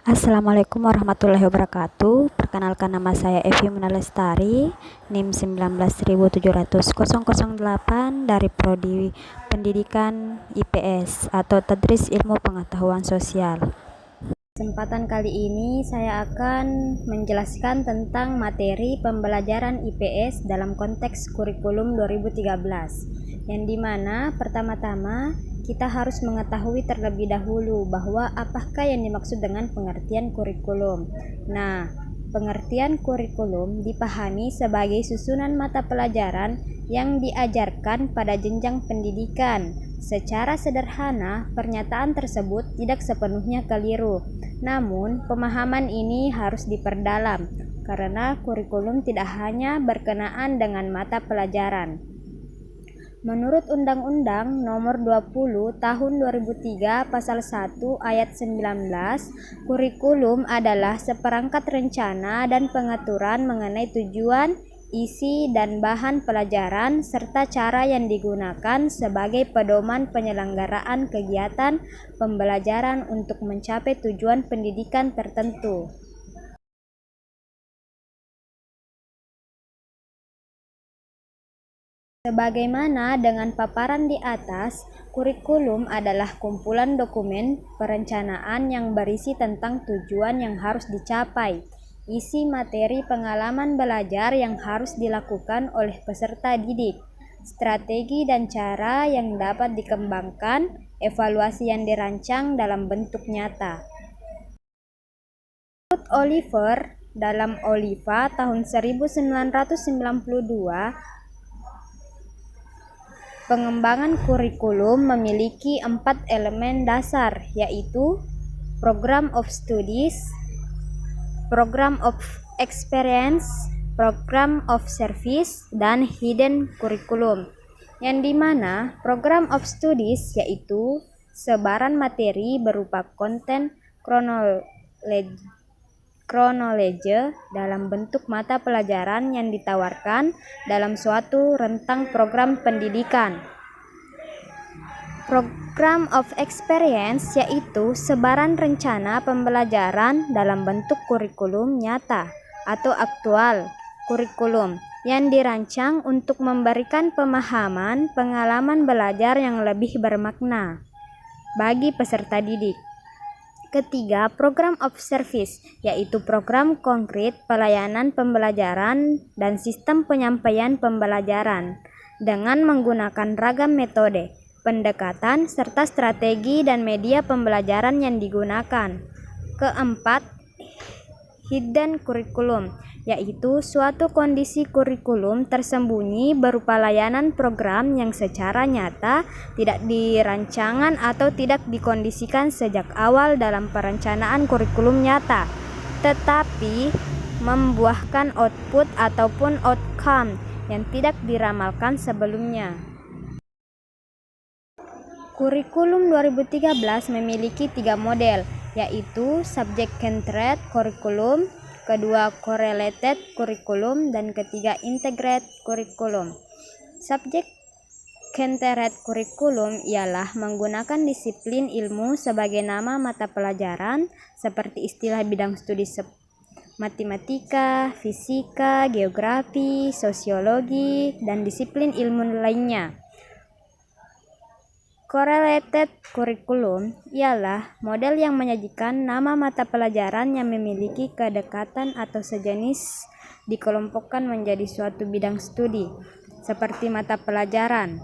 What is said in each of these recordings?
Assalamualaikum warahmatullahi wabarakatuh. Perkenalkan, nama saya Evi Munalestari, NIM 19.700.008 dari Prodi Pendidikan IPS atau Tadris Ilmu Pengetahuan Sosial. Kesempatan kali ini saya akan menjelaskan tentang materi pembelajaran IPS dalam konteks kurikulum 2013, yang dimana pertama-tama kita harus mengetahui terlebih dahulu bahwa apakah yang dimaksud dengan pengertian kurikulum. Nah, pengertian kurikulum dipahami sebagai susunan mata pelajaran yang diajarkan pada jenjang pendidikan. Secara sederhana, pernyataan tersebut tidak sepenuhnya keliru. Namun, pemahaman ini harus diperdalam karena kurikulum tidak hanya berkenaan dengan mata pelajaran. Menurut Undang-Undang Nomor 20 Tahun 2003 Pasal 1 Ayat 19, kurikulum adalah seperangkat rencana dan pengaturan mengenai tujuan, isi dan bahan pelajaran serta cara yang digunakan sebagai pedoman penyelenggaraan kegiatan pembelajaran untuk mencapai tujuan pendidikan tertentu. Sebagaimana dengan paparan di atas, kurikulum adalah kumpulan dokumen perencanaan yang berisi tentang tujuan yang harus dicapai, isi materi pengalaman belajar yang harus dilakukan oleh peserta didik, strategi dan cara yang dapat dikembangkan, evaluasi yang dirancang dalam bentuk nyata. Menurut Oliver, dalam Oliva tahun 1992, pengembangan kurikulum memiliki 4 elemen dasar, yaitu program of studies, program of experience, program of service, dan hidden curriculum. Yang dimana program of studies yaitu sebaran materi berupa konten kronologi dalam bentuk mata pelajaran yang ditawarkan dalam suatu rentang program pendidikan. Program of experience yaitu sebaran rencana pembelajaran dalam bentuk kurikulum nyata atau aktual kurikulum yang dirancang untuk memberikan pemahaman pengalaman belajar yang lebih bermakna bagi peserta didik. Ketiga, program of service, yaitu program konkret pelayanan pembelajaran dan sistem penyampaian pembelajaran dengan menggunakan ragam metode, pendekatan, serta strategi dan media pembelajaran yang digunakan. Keempat, hidden curriculum, yaitu suatu kondisi kurikulum tersembunyi berupa layanan program yang secara nyata tidak dirancangan atau tidak dikondisikan sejak awal dalam perencanaan kurikulum nyata, tetapi membuahkan output ataupun outcome yang tidak diramalkan sebelumnya. Kurikulum 2013 memiliki 3 model, yaitu subject-centered curriculum, kedua correlated curriculum, dan ketiga integrated curriculum. Subject-centered curriculum ialah menggunakan disiplin ilmu sebagai nama mata pelajaran seperti istilah bidang studi matematika, fisika, geografi, sosiologi, dan disiplin ilmu lainnya. Correlated curriculum ialah model yang menyajikan nama mata pelajaran yang memiliki kedekatan atau sejenis dikelompokkan menjadi suatu bidang studi, seperti mata pelajaran.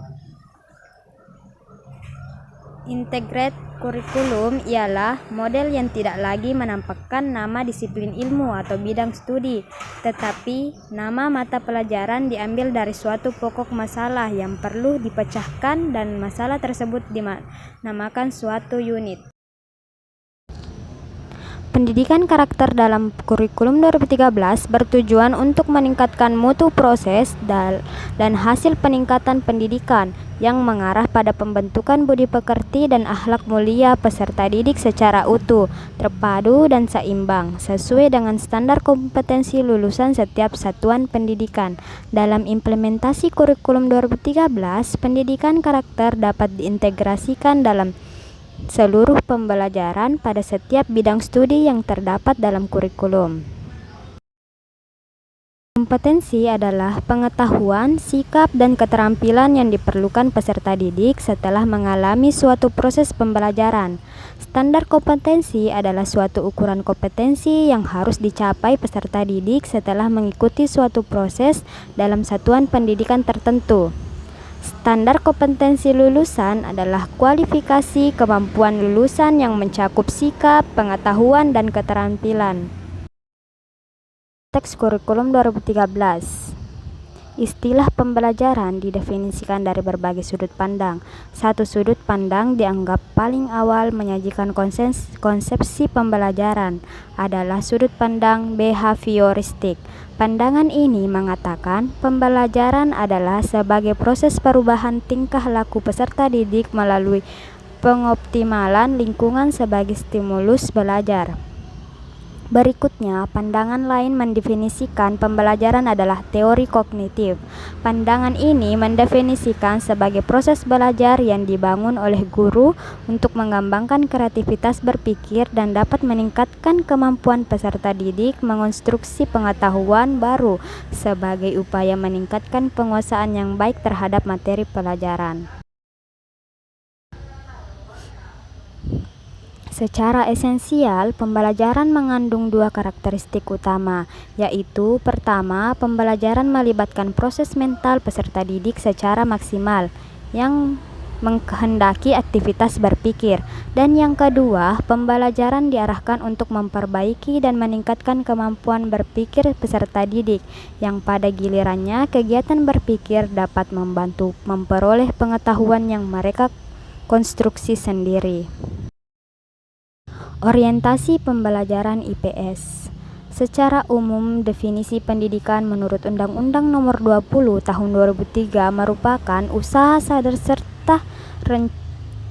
Integrated curriculum ialah model yang tidak lagi menampakkan nama disiplin ilmu atau bidang studi, tetapi nama mata pelajaran diambil dari suatu pokok masalah yang perlu dipecahkan dan masalah tersebut dinamakan suatu unit. Pendidikan karakter dalam kurikulum 2013 bertujuan untuk meningkatkan mutu proses dan hasil peningkatan pendidikan yang mengarah pada pembentukan budi pekerti dan akhlak mulia peserta didik secara utuh, terpadu, dan seimbang, sesuai dengan standar kompetensi lulusan setiap satuan pendidikan. Dalam implementasi kurikulum 2013, pendidikan karakter dapat diintegrasikan dalam seluruh pembelajaran pada setiap bidang studi yang terdapat dalam kurikulum. Kompetensi adalah pengetahuan, sikap, dan keterampilan yang diperlukan peserta didik setelah mengalami suatu proses pembelajaran. Standar kompetensi adalah suatu ukuran kompetensi yang harus dicapai peserta didik setelah mengikuti suatu proses dalam satuan pendidikan tertentu. Standar kompetensi lulusan adalah kualifikasi kemampuan lulusan yang mencakup sikap, pengetahuan, dan keterampilan. Teks kurikulum 2013. Istilah pembelajaran didefinisikan dari berbagai sudut pandang. Satu sudut pandang dianggap paling awal menyajikan konsepsi pembelajaran adalah sudut pandang behavioristik. Pandangan ini mengatakan pembelajaran adalah sebagai proses perubahan tingkah laku peserta didik melalui pengoptimalan lingkungan sebagai stimulus belajar. Berikutnya, pandangan lain mendefinisikan pembelajaran adalah teori kognitif. Pandangan ini mendefinisikan sebagai proses belajar yang dibangun oleh guru untuk mengembangkan kreativitas berpikir dan dapat meningkatkan kemampuan peserta didik mengonstruksi pengetahuan baru sebagai upaya meningkatkan penguasaan yang baik terhadap materi pelajaran. Secara esensial, pembelajaran mengandung dua karakteristik utama, yaitu pertama, pembelajaran melibatkan proses mental peserta didik secara maksimal, yang menghendaki aktivitas berpikir, dan yang kedua, pembelajaran diarahkan untuk memperbaiki dan meningkatkan kemampuan berpikir peserta didik, yang pada gilirannya kegiatan berpikir dapat membantu memperoleh pengetahuan yang mereka konstruksi sendiri. Orientasi pembelajaran IPS. Secara umum, definisi pendidikan menurut Undang-Undang Nomor 20 Tahun 2003 merupakan usaha sadar serta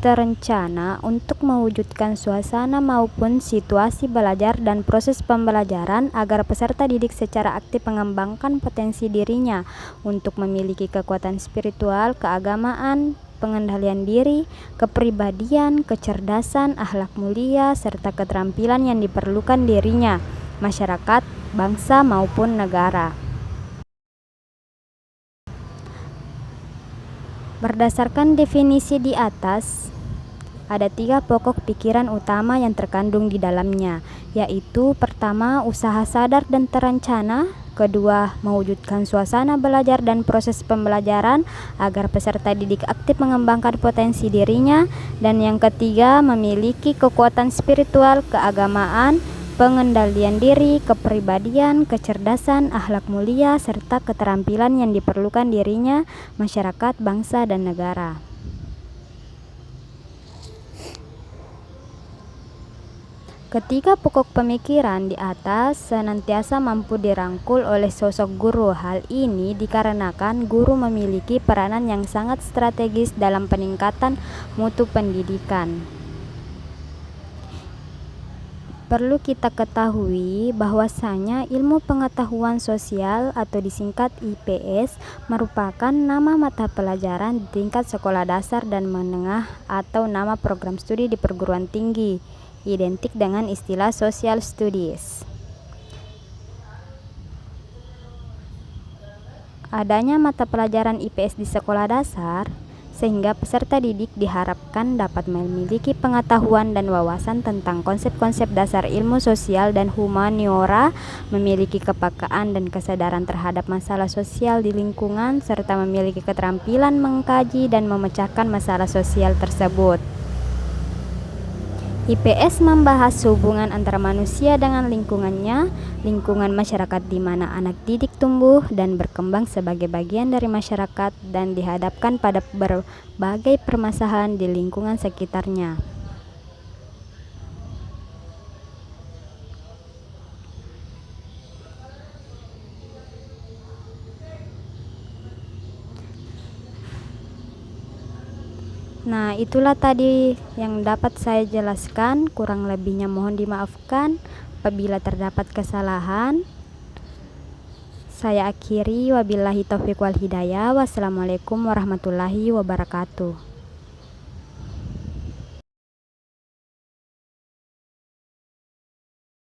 terencana untuk mewujudkan suasana maupun situasi belajar dan proses pembelajaran agar peserta didik secara aktif mengembangkan potensi dirinya untuk memiliki kekuatan spiritual, keagamaan, pengendalian diri, kepribadian, kecerdasan, akhlak mulia, serta keterampilan yang diperlukan dirinya, masyarakat, bangsa, maupun negara. Berdasarkan definisi di atas, ada 3 pokok pikiran utama yang terkandung di dalamnya, yaitu pertama, usaha sadar dan terencana, kedua, mewujudkan suasana belajar dan proses pembelajaran agar peserta didik aktif mengembangkan potensi dirinya, dan yang ketiga, memiliki kekuatan spiritual, keagamaan, pengendalian diri, kepribadian, kecerdasan, akhlak mulia, serta keterampilan yang diperlukan dirinya, masyarakat, bangsa, dan negara. Ketiga pokok pemikiran di atas senantiasa mampu dirangkul oleh sosok guru. Hal ini dikarenakan guru memiliki peranan yang sangat strategis dalam peningkatan mutu pendidikan. Perlu kita ketahui bahwasanya ilmu pengetahuan sosial atau disingkat IPS merupakan nama mata pelajaran di tingkat sekolah dasar dan menengah atau nama program studi di perguruan tinggi, identik dengan istilah social studies. Adanya mata pelajaran IPS di sekolah dasar sehingga peserta didik diharapkan dapat memiliki pengetahuan dan wawasan tentang konsep-konsep dasar ilmu sosial dan humaniora, memiliki kepekaan dan kesadaran terhadap masalah sosial di lingkungan, serta memiliki keterampilan mengkaji dan memecahkan masalah sosial tersebut. IPS membahas hubungan antara manusia dengan lingkungannya, lingkungan masyarakat di mana anak didik tumbuh dan berkembang sebagai bagian dari masyarakat dan dihadapkan pada berbagai permasalahan di lingkungan sekitarnya. Nah, itulah tadi yang dapat saya jelaskan, kurang lebihnya mohon dimaafkan apabila terdapat kesalahan. Saya akhiri, wabillahi taufiq wal hidayah. Wassalamualaikum warahmatullahi wabarakatuh.